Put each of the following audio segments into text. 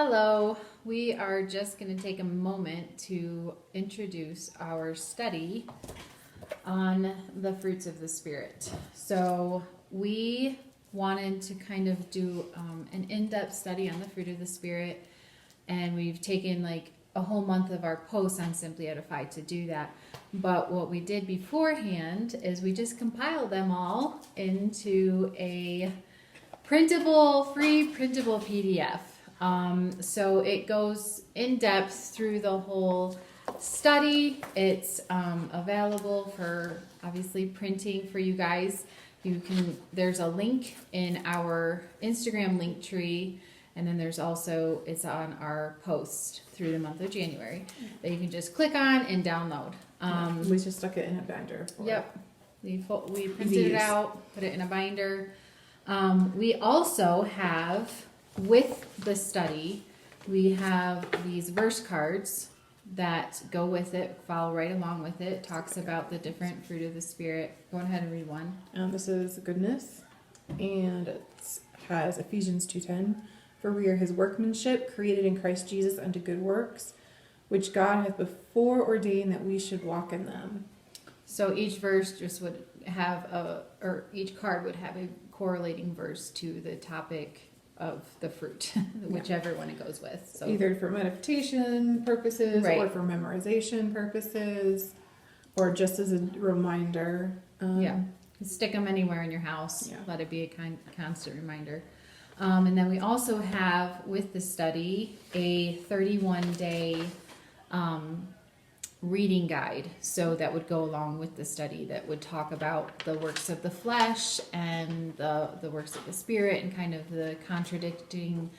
Hello, we are just going to take a moment to introduce our study on the fruits of the Spirit. So we wanted to kind of do an in-depth study on the fruit of the Spirit, and we've taken like a whole month of our posts on Simply Edified to do that. But what we did beforehand is we just compiled them all into a free printable PDF. So it goes in depth through the whole study. It's available for obviously printing for you guys. There's a link in our Instagram link tree, and then it's on our post through the month of January that you can just click on and download. We just stuck it in a binder. Yep. We printed it out, put it in a binder. We also have, with the study, we have these verse cards that go with it, follow right along with it. Talks about the different fruit of the Spirit. Go ahead and read one. This is goodness, and it has Ephesians 2:10. For we are his workmanship, created in Christ Jesus unto good works, which God hath before ordained that we should walk in them. So each verse just would have each card would have a correlating verse to the topic of the fruit, whichever one it goes with. So either for meditation purposes, right, or for memorization purposes, or just as a reminder. Stick them anywhere in your house. Yeah. Let it be a constant reminder. And then we also have with the study a 31-day reading guide, so that would go along with the study, that would talk about the works of the flesh and the works of the Spirit, and kind of the contradicting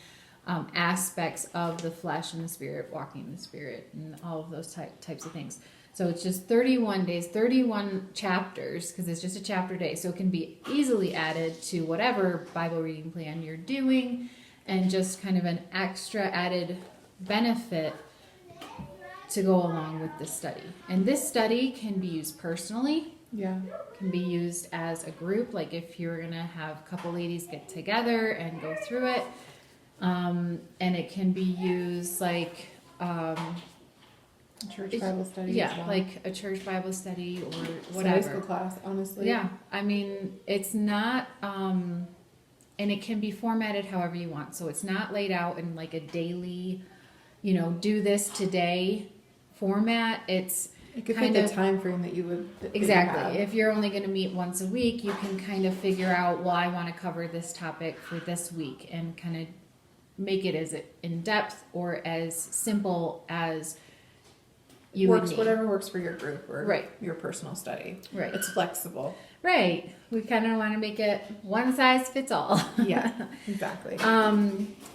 aspects of the flesh and the Spirit, walking in the Spirit, and all of those types of things. So it's just 31 days, 31 chapters, because it's just a chapter a day, so it can be easily added to whatever Bible reading plan you're doing, and just kind of an extra added benefit to go along with the study. And this study can be used personally. Yeah. Can be used as a group, like if you're going to have a couple ladies get together and go through it. And it can be used like Church Bible study. Yeah, as well. like a church Bible study or whatever. Sunday school class, honestly. Yeah, I mean, it's not, and it can be formatted however you want. So it's not laid out in like a daily, do this today format. It could fit the time frame that you would. Exactly. If you're only going to meet once a week, you can kind of figure out, well, I want to cover this topic for this week, and kind of make it as in depth or as simple as you works, would need. Whatever works for your group or right, your personal study. Right. It's flexible. Right. We kind of want to make it one size fits all. Yeah, exactly.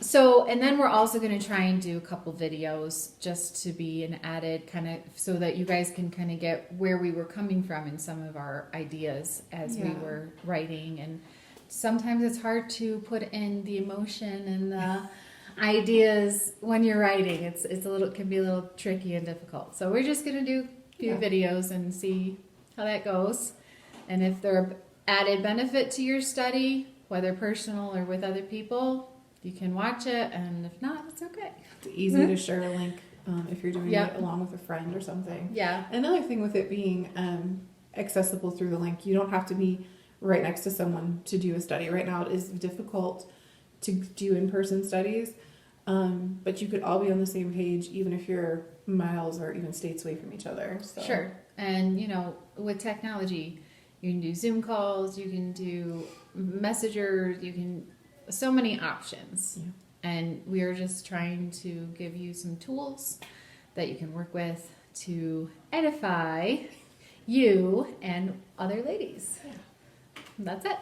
So, and then we're also going to try and do a couple videos just to be an added kind of, so that you guys can kind of get where we were coming from in some of our ideas as we were writing. And sometimes it's hard to put in the emotion and the ideas when you're writing. It can be a little tricky and difficult. So we're just going to do a few videos and see how that goes. And if they're added benefit to your study, whether personal or with other people, you can watch it. And if not, it's okay. It's easy to share a link if you're doing it along with a friend or something. Yeah. Another thing with it being accessible through the link, you don't have to be right next to someone to do a study. Right now it is difficult to do in-person studies, but you could all be on the same page even if you're miles or even states away from each other. So. Sure. And, with technology, you can do Zoom calls, you can do messengers, so many options. Yeah. And we are just trying to give you some tools that you can work with to edify you and other ladies. Yeah. That's it.